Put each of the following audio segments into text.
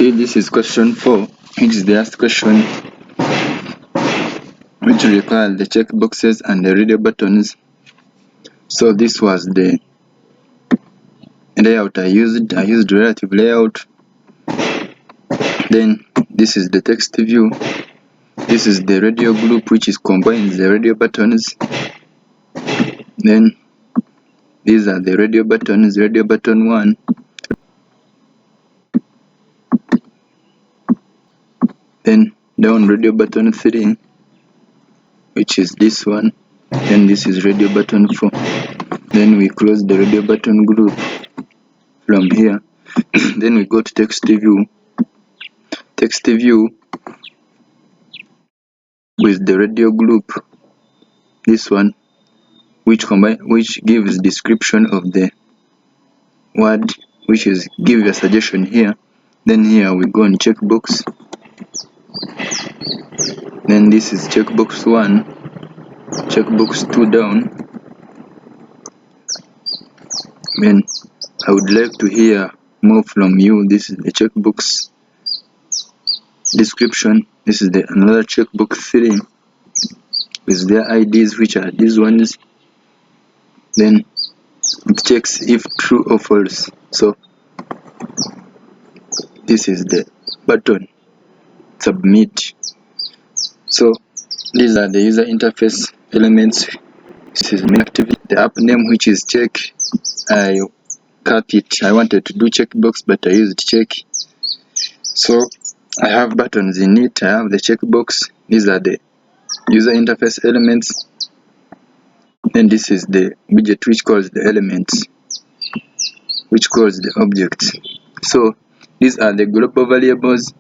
Okay, this is question 4, which is the last question, which requires the check boxes and the radio buttons. So this was the layout I used. I used relative layout. Then this is the text view. This is the radio group, which is combines the radio buttons. Then these are the radio buttons, radio button 1. Then down radio button 3, which is this one. Then this is radio button 4. Then we close the radio button group from here. Then we go to text view. Text view with the radio group, this one, which gives description of the word, which is give a suggestion here. Then here we go on checkbox. Then this is checkbox 1, checkbox 2 down. Then I would like to hear more from you. This is the checkbox description. This is another checkbox 3 with their IDs, which are these ones. Then it checks if true or false. So this is the button submit. So these are the user interface elements. This is main activity. The app name, which is check, I copy it. I wanted to do checkbox, but I used check. So I have buttons in it. I have the checkbox. These are the user interface elements. And this is the widget, which calls the elements, which calls the objects. So these are the global variables.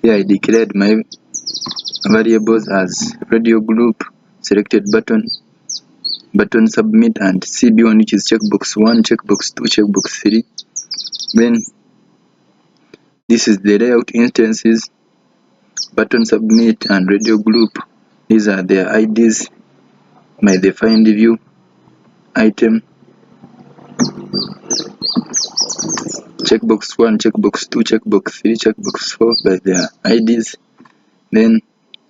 Here I declared my variables as radio group, selected button, button submit, and CB1, which is checkbox 1, checkbox 2, checkbox 3. Then this is the layout instances, button submit and radio group. These are their IDs, my defined view item, checkbox 1, checkbox 2, checkbox 3, checkbox 4 by their IDs. Then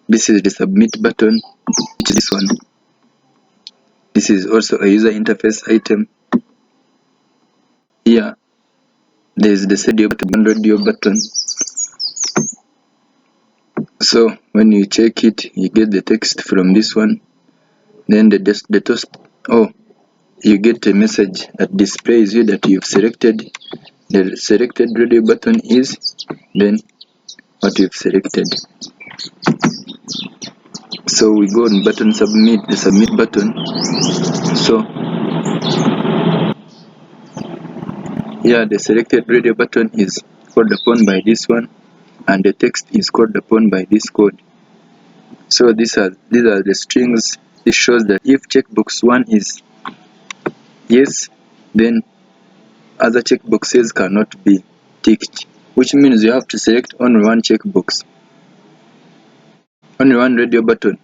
this is the submit button, which is this one. This is also a user interface item. Here there is the radio button. So when you check it, you get the text from this one. Then you get a message that displays you that you've selected. The selected radio button is then what you've selected. So we go on button submit, the submit button. So here the selected radio button is called upon by this one, and the text is called upon by this code. So these are the strings. This shows that if checkbox 1 is yes, then other checkboxes cannot be ticked, which means you have to select only one checkbox, only one radio button.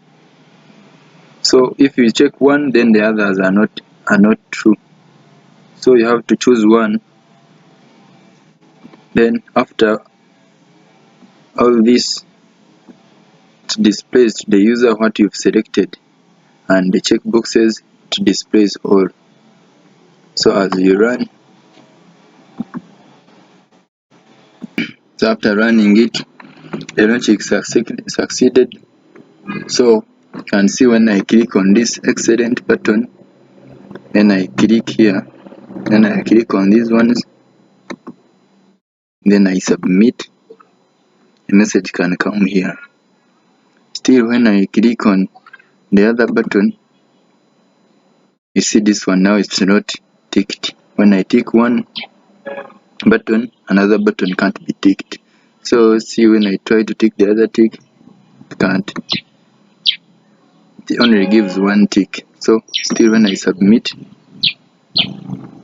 So if you check one, then the others are not true. So you have to choose one. Then after all this, it displays to the user what you've selected, and the checkboxes to displays all. So as you run, so after running it, the logic succeeded. So you can see when I click on this excellent button, then I click here, then I click on these ones, then I submit, a message can come here. Still, when I click on the other button, you see this one now it's not ticked. When I tick one button, another button can't be ticked. So see, when I try to tick the other tick, it can't. It only gives one tick. So still, when I submit,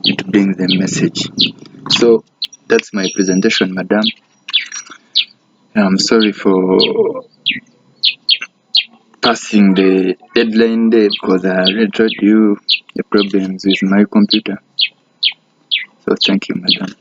it brings the message. So that's my presentation, madam. I'm sorry for passing the deadline day, because I already told you the problems with my computer. So thank you, madam.